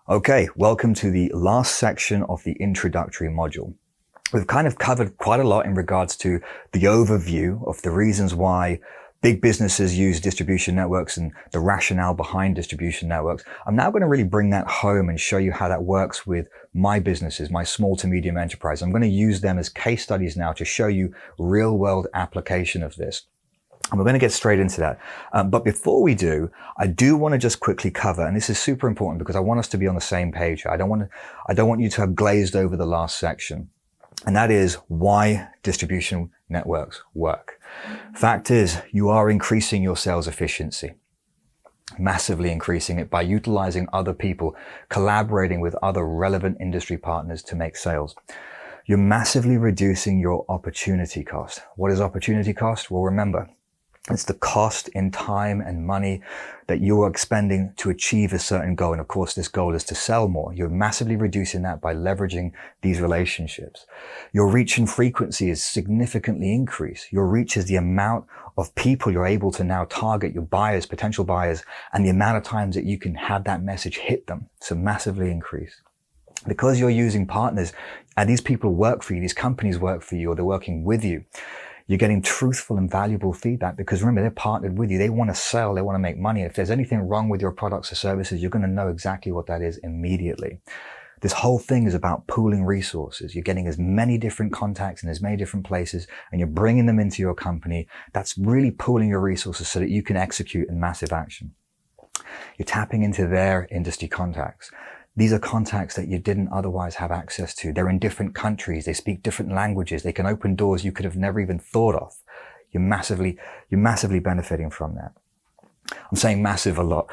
Okay, welcome to the last section of the introductory module. We've kind of covered quite a lot in regards to the overview of the reasons why big businesses use distribution networks and the rationale behind distribution networks. I'm now going to really bring that home and show you how that works with my businesses, my small to medium enterprise. I'm going to use them as case studies now to show you real world application of this. And we're going to get straight into that. But before we do, I do want to just quickly cover, and this is super important because I want us to be on the same page. I don't want you to have glazed over the last section. And that is why distribution networks work. Fact is, you are increasing your sales efficiency, massively increasing it by utilizing other people, collaborating with other relevant industry partners to make sales. You're massively reducing your opportunity cost. What is opportunity cost? Well, remember, it's the cost in time and money that you are expending to achieve a certain goal. And of course, this goal is to sell more. You're massively reducing that by leveraging these relationships. Your reach and frequency is significantly increased. Your reach is the amount of people you're able to now target, your buyers, potential buyers, and the amount of times that you can have that message hit them. So massively increased. Because you're using partners, and these people work for you, these companies work for you, or they're working with you, you're getting truthful and valuable feedback because remember, they're partnered with you. They want to sell. They want to make money. If there's anything wrong with your products or services, you're going to know exactly what that is immediately. This whole thing is about pooling resources. You're getting as many different contacts in as many different places and you're bringing them into your company. That's really pooling your resources so that you can execute in massive action. You're tapping into their industry contacts. These are contacts that you didn't otherwise have access to. They're in different countries. They speak different languages. They can open doors you could have never even thought of. You're massively benefiting from that. I'm saying massive a lot.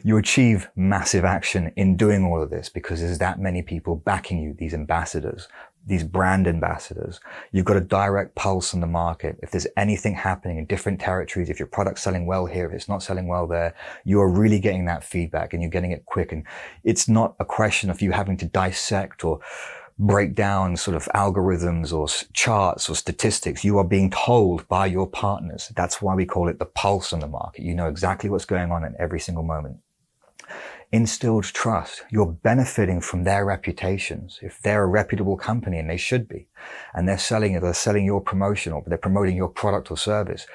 You achieve massive action in doing all of this because there's that many people backing you, these ambassadors, these brand ambassadors. You've got a direct pulse on the market. If there's anything happening in different territories, if your product's selling well here, if it's not selling well there, you are really getting that feedback and you're getting it quick. And it's not a question of you having to dissect or break down sort of algorithms or charts or statistics. You are being told by your partners. That's why we call it the pulse on the market. You know exactly what's going on in every single moment. Instilled trust. You're benefiting from their reputations. If they're a reputable company, and they should be, and they're selling your promotion or they're promoting your product or service,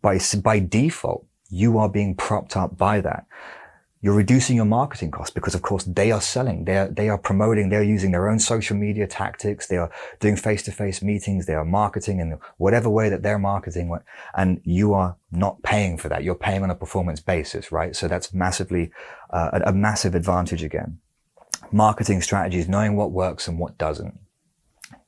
by default, you are being propped up by that. You're reducing your marketing costs because, of course, they are selling. They are promoting. They're using their own social media tactics. They are doing face-to-face meetings. They are marketing in whatever way that they're marketing. And you are not paying for that. You're paying on a performance basis, right? So that's massively a massive advantage again. Marketing strategies, knowing what works and what doesn't.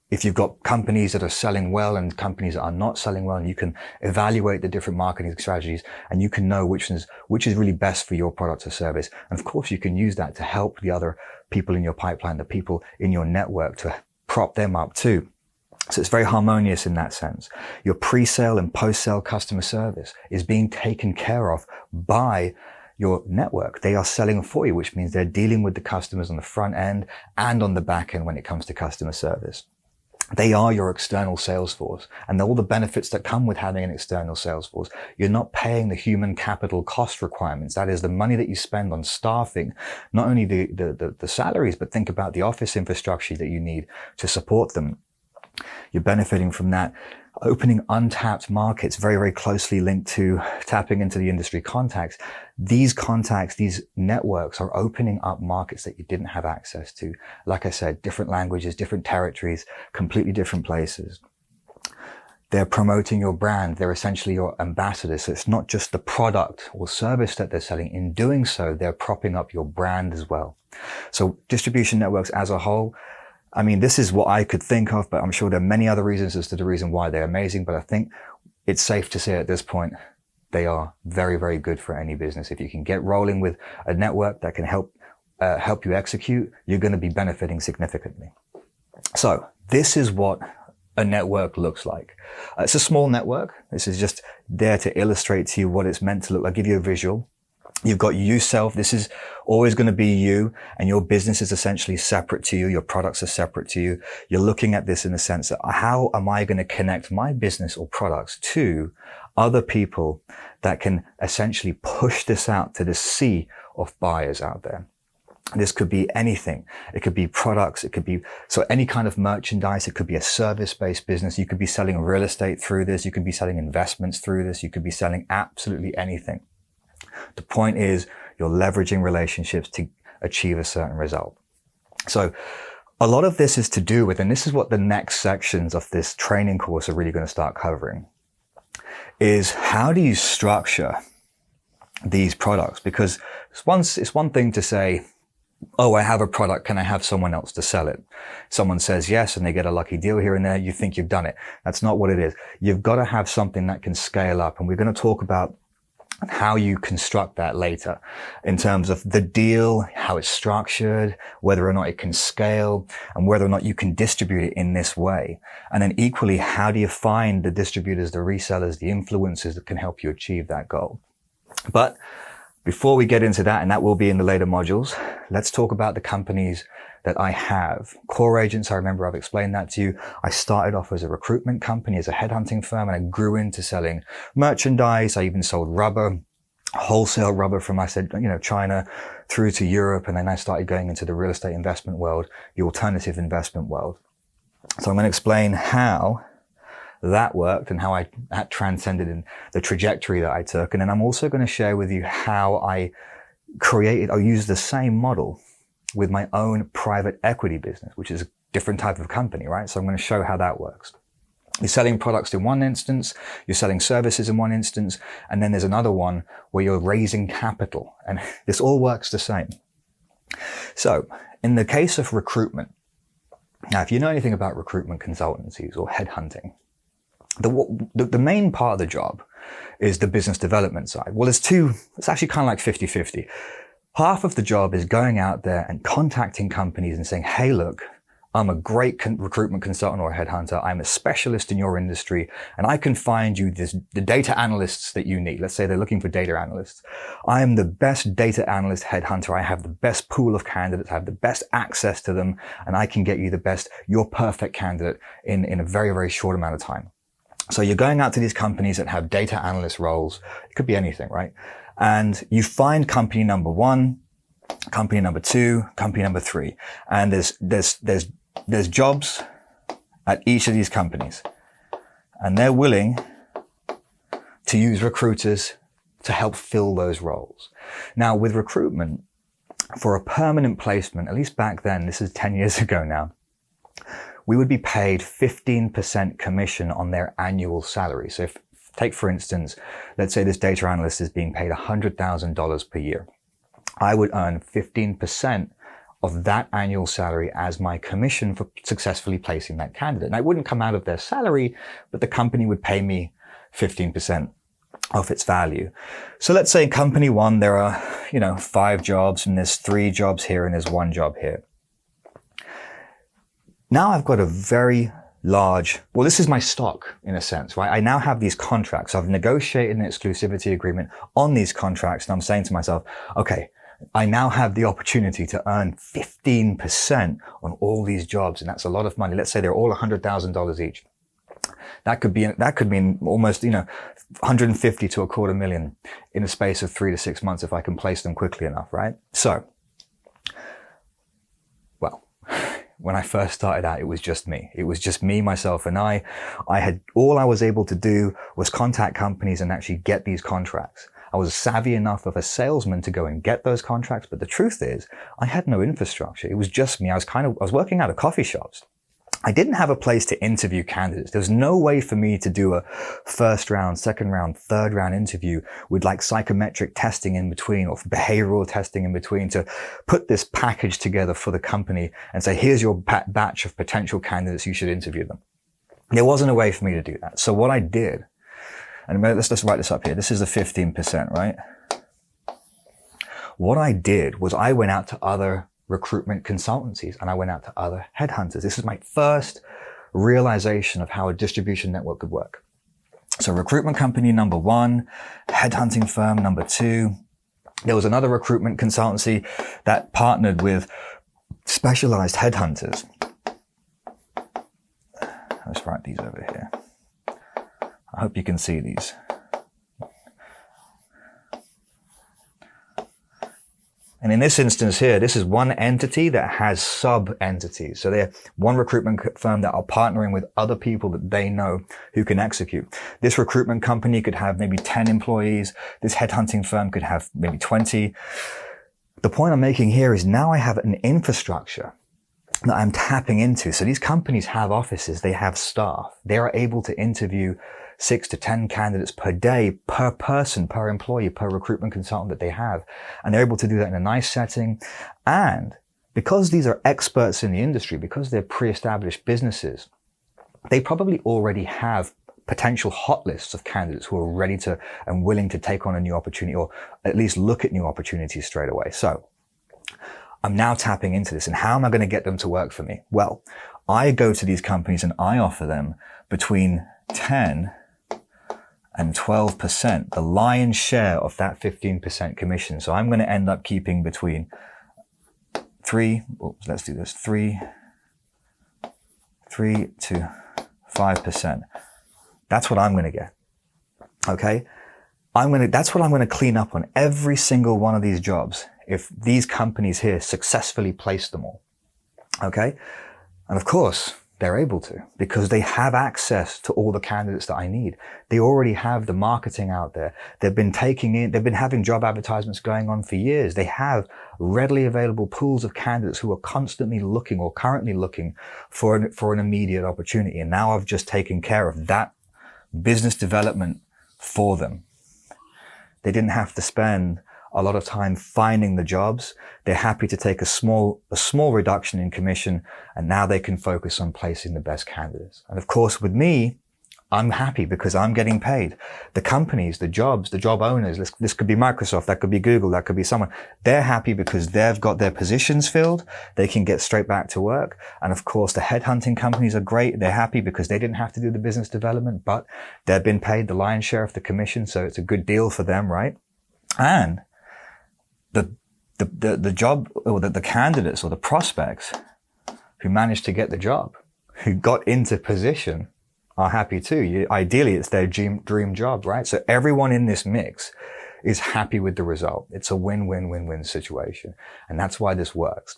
If you've got companies that are selling well and companies that are not selling well, and you can evaluate the different marketing strategies and you can know which is really best for your product or service. And of course, you can use that to help the other people in your pipeline, the people in your network, to prop them up too. So it's very harmonious in that sense. Your pre-sale and post-sale customer service is being taken care of by your network. They are selling for you, which means they're dealing with the customers on the front end and on the back end when it comes to customer service. They are your external sales force, and all the benefits that come with having an external sales force. You're not paying the human capital cost requirements. That is the money that you spend on staffing, not only the salaries, but think about the office infrastructure that you need to support them. You're benefiting from that. Opening untapped markets, very, very closely linked to tapping into the industry contacts. These contacts, these networks are opening up markets that you didn't have access to. Like I said, different languages, different territories, completely different places. They're promoting your brand. They're essentially your ambassadors. So it's not just the product or service that they're selling. In doing so, they're propping up your brand as well. So distribution networks as a whole, I mean, this is what I could think of, but I'm sure there are many other reasons as to the reason why they're amazing. But I think it's safe to say at this point, they are very, very good for any business. If you can get rolling with a network that can help you execute, you're going to be benefiting significantly. So this is what a network looks like. It's a small network. This is just there to illustrate to you what it's meant to look like. I'll give you a visual. You've got yourself. This is always going to be you, and your business is essentially separate to you. Your products are separate to you. You're looking at this in the sense that how am I going to connect my business or products to other people that can essentially push this out to the sea of buyers out there? This could be anything. It could be products. It could be, so any kind of merchandise. It could be a service-based business. You could be selling real estate through this. You could be selling investments through this. You could be selling absolutely anything. The point is you're leveraging relationships to achieve a certain result. So a lot of this is to do with, and this is what the next sections of this training course are really going to start covering, is how do you structure these products? Because it's one thing to say, oh, I have a product. Can I have someone else to sell it? Someone says yes, and they get a lucky deal here and there. You think you've done it. That's not what it is. You've got to have something that can scale up. And we're going to talk about how you construct that later in terms of the deal, how it's structured, whether or not it can scale, and whether or not you can distribute it in this way. And then equally, how do you find the distributors, the resellers, the influencers that can help you achieve that goal? But before we get into that, and that will be in the later modules, let's talk about the companies that I have. Core Agents, I remember I've explained that to you. I started off as a recruitment company, as a headhunting firm, and I grew into selling merchandise. I even sold rubber, wholesale rubber from, China through to Europe. And then I started going into the real estate investment world, the alternative investment world. So I'm going to explain how that worked and how that transcended in the trajectory that I took. And then I'm also going to share with you how I used the same model with my own private equity business, which is a different type of company, right? So I'm going to show how that works. You're selling products in one instance, you're selling services in one instance, and then there's another one where you're raising capital. And this all works the same. So in the case of recruitment, now if you know anything about recruitment consultancies or headhunting, the main part of the job is the business development side. Well, it's actually kind of like 50-50. Half of the job is going out there and contacting companies and saying, hey, look, I'm a great recruitment consultant or a headhunter. I'm a specialist in your industry, and I can find you the data analysts that you need. Let's say they're looking for data analysts. I am the best data analyst headhunter. I have the best pool of candidates. I have the best access to them, and I can get you your perfect candidate in a very, very short amount of time. So you're going out to these companies that have data analyst roles. It could be anything, right? And you find company number 1, company number 2, company number 3. And there's jobs at each of these companies. And they're willing to use recruiters to help fill those roles. Now, with recruitment, for a permanent placement, at least back then, this is 10 years ago now, we would be paid 15% commission on their annual salary. So take, for instance, let's say this data analyst is being paid $100,000 per year. I would earn 15% of that annual salary as my commission for successfully placing that candidate. And it wouldn't come out of their salary, but the company would pay me 15% of its value. So let's say in company 1, there are, 5 jobs, and there's 3 jobs here and there's 1 job here. Now I've got a very large, this is my stock in a sense, right? I now have these contracts. I've negotiated an exclusivity agreement on these contracts, and I'm saying to myself, okay, I now have the opportunity to earn 15% on all these jobs, and that's a lot of money. Let's say they're all $100,000 each. That could mean almost, 150 to $250,000 in a space of 3 to 6 months if I can place them quickly enough, right? So, when I first started out, it was just me. It was just me, myself, and I all I was able to do was contact companies and actually get these contracts. I was savvy enough of a salesman to go and get those contracts, but the truth is, I had no infrastructure. It was just me. I was working out of coffee shops. I didn't have a place to interview candidates. There was no way for me to do a first round, second round, third round interview with like psychometric testing in between or behavioral testing in between to put this package together for the company and say, here's your batch of potential candidates. You should interview them. There wasn't a way for me to do that. So what I did, and let's just write this up here. This is the 15%, right? What I did was I went out to other recruitment consultancies and I went out to other headhunters. This is my first realization of how a distribution network could work. So recruitment company number 1, headhunting firm number 2. There was another recruitment consultancy that partnered with specialized headhunters. Let's write these over here. I hope you can see these. And in this instance here, this is one entity that has sub-entities. So they're one recruitment firm that are partnering with other people that they know who can execute. This recruitment company could have maybe 10 employees. This headhunting firm could have maybe 20. The point I'm making here is now I have an infrastructure that I'm tapping into. So these companies have offices, they have staff. They are able to interview 6 to 10 candidates per day, per person, per employee, per recruitment consultant that they have. And they're able to do that in a nice setting. And because these are experts in the industry, because they're pre-established businesses, they probably already have potential hot lists of candidates who are ready to and willing to take on a new opportunity, or at least look at new opportunities straight away. So I'm now tapping into this. And how am I going to get them to work for me? Well, I go to these companies and I offer them between 10 and 12%, the lion's share of that 15% commission. So I'm going to end up keeping between 3 to 5%. That's what I'm going to get. Okay. That's what I'm going to clean up on every single one of these jobs, if these companies here successfully place them all. Okay. And of course, they're able to, because they have access to all the candidates that I need. They already have the marketing out there. They've been having job advertisements going on for years. They have readily available pools of candidates who are constantly looking or currently looking for an immediate opportunity. And now I've just taken care of that business development for them. They didn't have to spend a lot of time finding the jobs. They're happy to take a small reduction in commission, and now they can focus on placing the best candidates. And of course, with me, I'm happy because I'm getting paid. The companies, the jobs, the job owners, this could be Microsoft, that could be Google, that could be someone. They're happy because they've got their positions filled. They can get straight back to work. And of course, the headhunting companies are great. They're happy because they didn't have to do the business development, but they've been paid the lion's share of the commission. So it's a good deal for them, right? And the job, or the candidates or the prospects who managed to get the job, who got into position, are happy too. Ideally, it's their dream job, right? So everyone in this mix is happy with the result. It's a win-win-win-win situation. And that's why this works.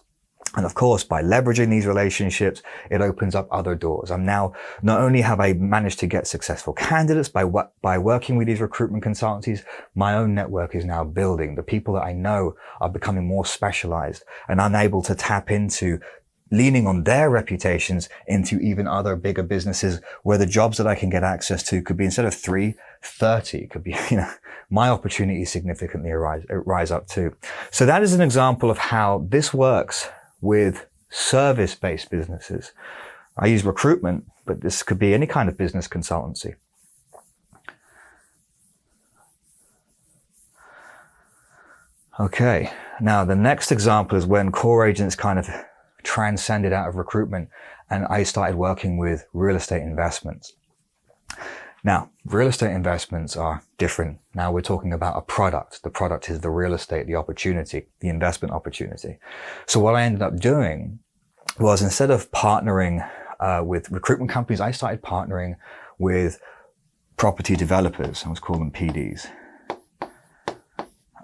And of course, by leveraging these relationships, it opens up other doors. I'm now, not only have I managed to get successful candidates by working with these recruitment consultancies, my own network is now building. The people that I know are becoming more specialized, and I'm able to tap into leaning on their reputations into even other bigger businesses where the jobs that I can get access to could be, instead of 3, 30, could be, my opportunities significantly rise up too. So that is an example of how this works with service-based businesses. I use recruitment, but this could be any kind of business consultancy. Okay. Now the next example is when core agents kind of transcended out of recruitment and I started working with real estate investments. Now, real estate investments are different. Now we're talking about a product. The product is the real estate, the opportunity, the investment opportunity. So what I ended up doing was, instead of partnering with recruitment companies, I started partnering with property developers. Let's call them PDs.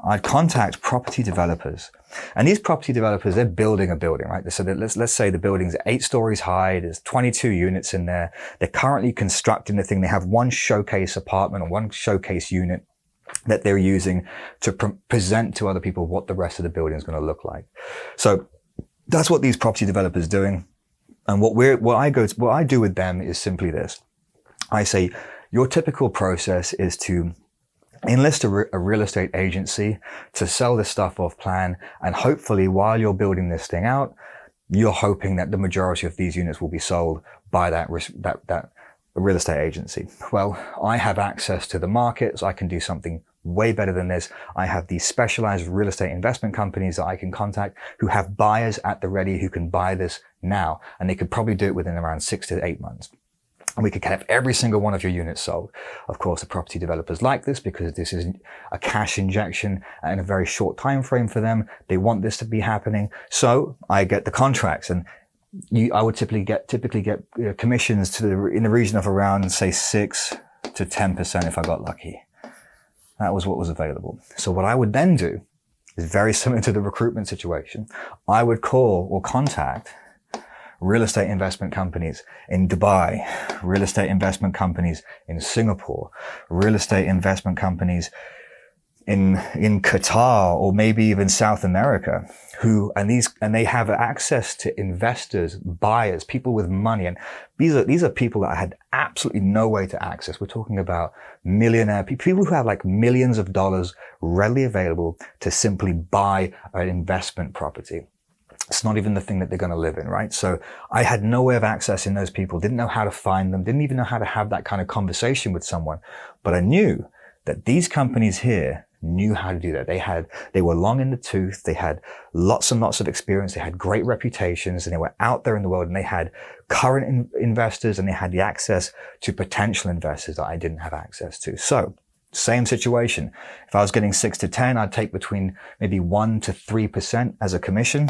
I'd contact property developers, and these property developers, they're building a building, right? So let's say the building's 8 stories high. There's 22 units in there. They're currently constructing the thing. They have one showcase apartment or one showcase unit that they're using to present to other people what the rest of the building is going to look like. So that's what these property developers doing. And what I do with them is simply this. I say, your typical process is to enlist a real estate agency to sell this stuff off plan. And hopefully, while you're building this thing out, you're hoping that the majority of these units will be sold by that real estate agency. Well, I have access to the market, so I can do something way better than this. I have these specialized real estate investment companies that I can contact who have buyers at the ready who can buy this now. And they could probably do it within around 6 to 8 months. And we could have every single one of your units sold. Of course, the property developers like this because this is a cash injection in a very short time frame for them. They want this to be happening. So I get the contracts, and I would typically get commissions in the region of around, say, 6 to 10% if I got lucky. That was what was available. So what I would then do It's very similar to the recruitment situation. I would call or contact real estate investment companies in Dubai, real estate investment companies in Singapore, real estate investment companies in Qatar, or maybe even South America, and they have access to investors, buyers, people with money. And these are people that I had absolutely no way to access. We're talking about millionaire people who have like millions of dollars readily available to simply buy an investment property. It's not even the thing that they're going to live in, right? So I had no way of accessing those people, didn't know how to find them, didn't even know how to have that kind of conversation with someone. But I knew that these companies here knew how to do that. They were long in the tooth. They had lots and lots of experience. They had great reputations, and they were out there in the world, and they had current investors, and they had the access to potential investors that I didn't have access to. So same situation. If I was getting 6 to 10, I'd take between maybe 1 to 3% as a commission.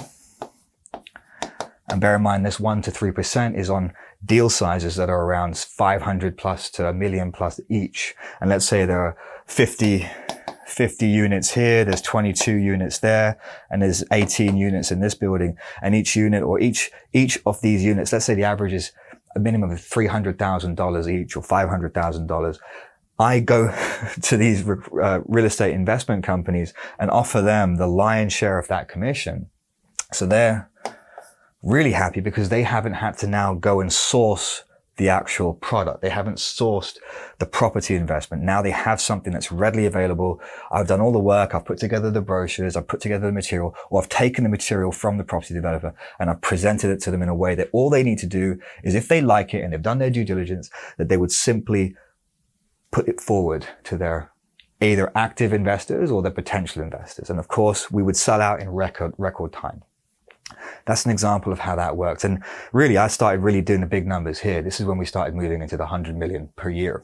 And bear in mind, this 1 to 3% is on deal sizes that are around 500 plus to $1 million plus each. And let's say there are 50 units here, there's 22 units there, and there's 18 units in this building. And each unit, or each of these units, let's say the average is a minimum of $300,000 each, or $500,000. I go to these real estate investment companies and offer them the lion's share of that commission. So they're really happy because they haven't had to now go and source the actual product. They haven't sourced the property investment. Now they have something that's readily available. I've done all the work. I've put together the brochures. I've put together the material, or I've taken the material from the property developer and I've presented it to them in a way that all they need to do is, if they like it and they've done their due diligence, that they would simply put it forward to their either active investors or their potential investors. And of course, we would sell out in record time. That's an example of how that works. And really, I started really doing the big numbers here. This is when we started moving into the 100 million per year,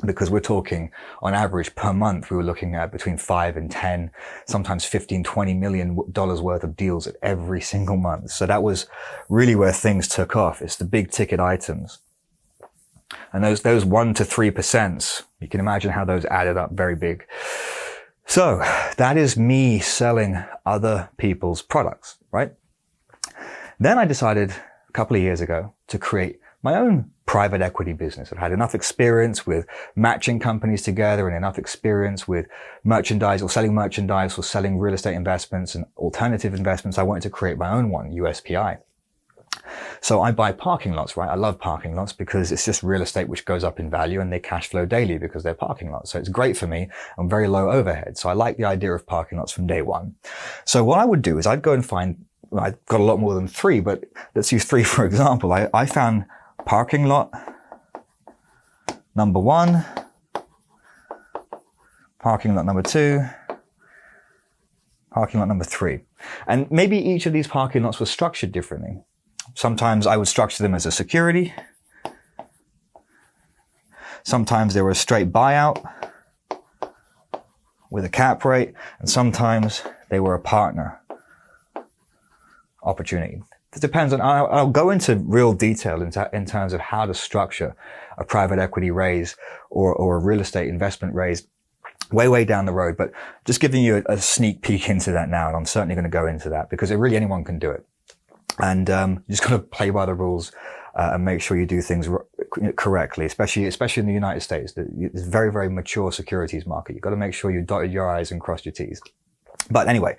because we're talking on average per month, we were looking at between 5 and 10, sometimes 15, $20 million worth of deals at every single month. So that was really where things took off. It's the big ticket items. And those 1 to 3%, you can imagine how those added up very big. So that is me selling other people's products, right? Then I decided a couple of years ago to create my own private equity business. I've had enough experience with matching companies together and enough experience with merchandise or selling real estate investments and alternative investments. I wanted to create my own one, USPI. So I buy parking lots, right? I love parking lots because it's just real estate which goes up in value, and they cash flow daily because they're parking lots. So it's great for me. I'm very low overhead. So I like the idea of parking lots from day one. So what I would do is I'd go and find, I've got a lot more than 3, but let's use 3 for example. I found parking lot number 1, parking lot number 2, parking lot number 3. And maybe each of these parking lots was structured differently. Sometimes I would structure them as a security. Sometimes they were a straight buyout with a cap rate, and sometimes they were a partner opportunity. It depends on, I'll go into real detail in terms of how to structure a private equity raise or a real estate investment raise way down the road, but just giving you a sneak peek into that now. And I'm certainly going to go into that because really anyone can do it. And you just got to play by the rules and make sure you do things correctly, especially in the United States. It's a very, very mature securities market. You've got to make sure you dotted your I's and crossed your T's. But anyway,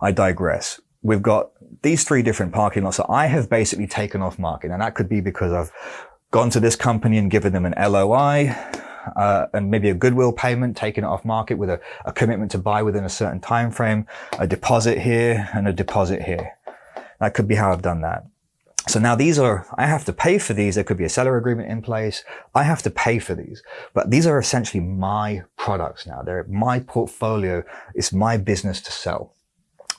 I digress. We've got these 3 different parking lots that I have basically taken off market. And that could be because I've gone to this company and given them an LOI, and maybe a goodwill payment, taken it off market with a commitment to buy within a certain time frame, a deposit here and a deposit here. That could be how I've done that. So now I have to pay for these. There could be a seller agreement in place. I have to pay for these, but these are essentially my products now. They're my portfolio. It's my business to sell.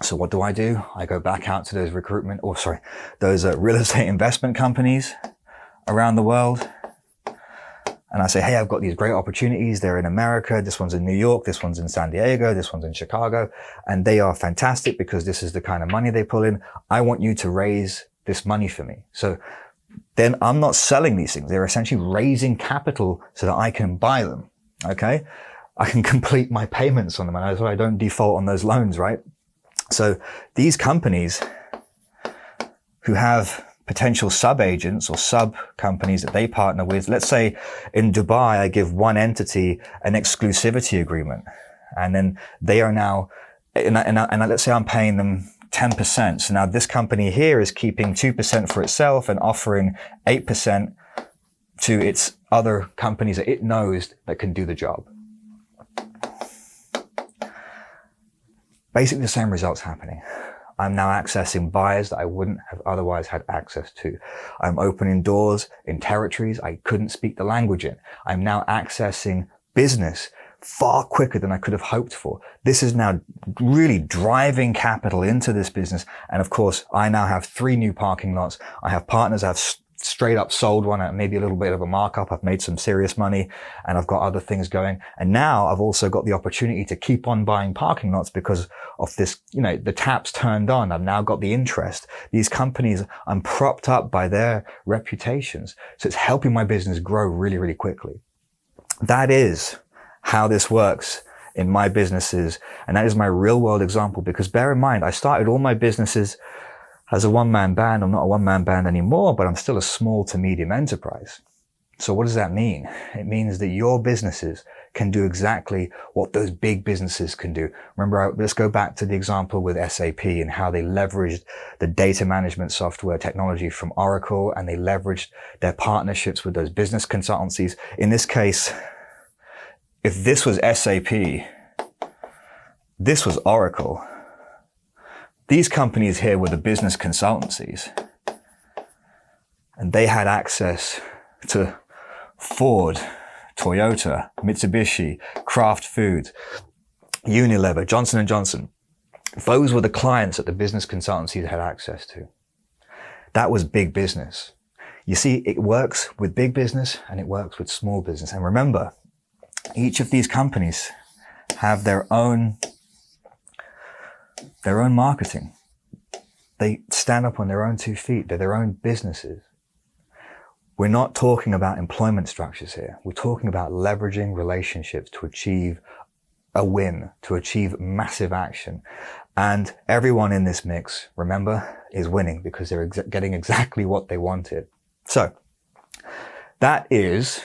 So what do? I go back out to those real estate investment companies around the world. And I say, hey, I've got these great opportunities. They're in America. This one's in New York. This one's in San Diego. This one's in Chicago. And they are fantastic because this is the kind of money they pull in. I want you to raise this money for me. So then I'm not selling these things. They're essentially raising capital so that I can buy them. Okay. I can complete my payments on them. And so I don't default on those loans, right? So these companies who have potential sub-agents or sub-companies that they partner with, let's say in Dubai, I give one entity an exclusivity agreement, and then they are now, and let's say I'm paying them 10%. So now this company here is keeping 2% for itself and offering 8% to its other companies that it knows that can do the job. Basically the same results happening. I'm now accessing buyers that I wouldn't have otherwise had access to. I'm opening doors in territories I couldn't speak the language in. I'm now accessing business far quicker than I could have hoped for. This is now really driving capital into this business. And of course, I now have 3 new parking lots. I have partners I've straight up sold one at maybe a little bit of a markup. I've made some serious money and I've got other things going. And now I've also got the opportunity to keep on buying parking lots because of this, the tap's turned on. I've now got the interest. These companies, I'm propped up by their reputations. So it's helping my business grow really, really quickly. That is how this works in my businesses. And that is my real world example, because bear in mind, I started all my businesses as a one-man band. I'm not a one-man band anymore, but I'm still a small to medium enterprise. So what does that mean? It means that your businesses can do exactly what those big businesses can do. Remember, let's go back to the example with SAP and how they leveraged the data management software technology from Oracle, and they leveraged their partnerships with those business consultancies. In this case, if this was SAP, this was Oracle. These companies here were the business consultancies, and they had access to Ford, Toyota, Mitsubishi, Kraft Foods, Unilever, Johnson & Johnson. Those were the clients that the business consultancies had access to. That was big business. You see, it works with big business and it works with small business. And remember, each of these companies have their own marketing. They stand up on their own 2 feet. They're their own businesses. We're not talking about employment structures here. We're talking about leveraging relationships to achieve a win, to achieve massive action. And everyone in this mix, remember, is winning because they're getting exactly what they wanted. So that is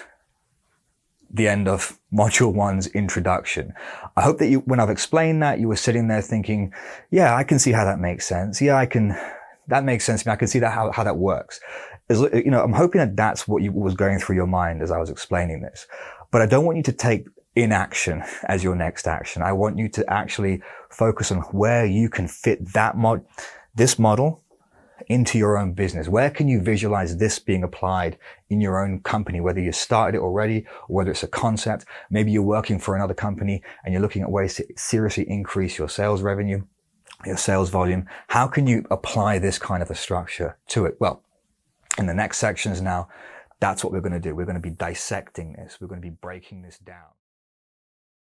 the end of module 1's introduction. I hope that when I've explained that, you were sitting there thinking, yeah, I can see how that makes sense. Yeah, that makes sense to me. I can see that how that works. I'm hoping that that's what was going through your mind as I was explaining this. But I don't want you to take inaction as your next action. I want you to actually focus on where you can fit this model into your own business. Where can you visualize this being applied in your own company, whether you started it already or whether it's a concept? Maybe you're working for another company and you're looking at ways to seriously increase your sales revenue, your sales volume. How can you apply this kind of a structure to it? Well, in the next sections now, that's what we're going to do. We're going to be dissecting this. We're going to be breaking this down.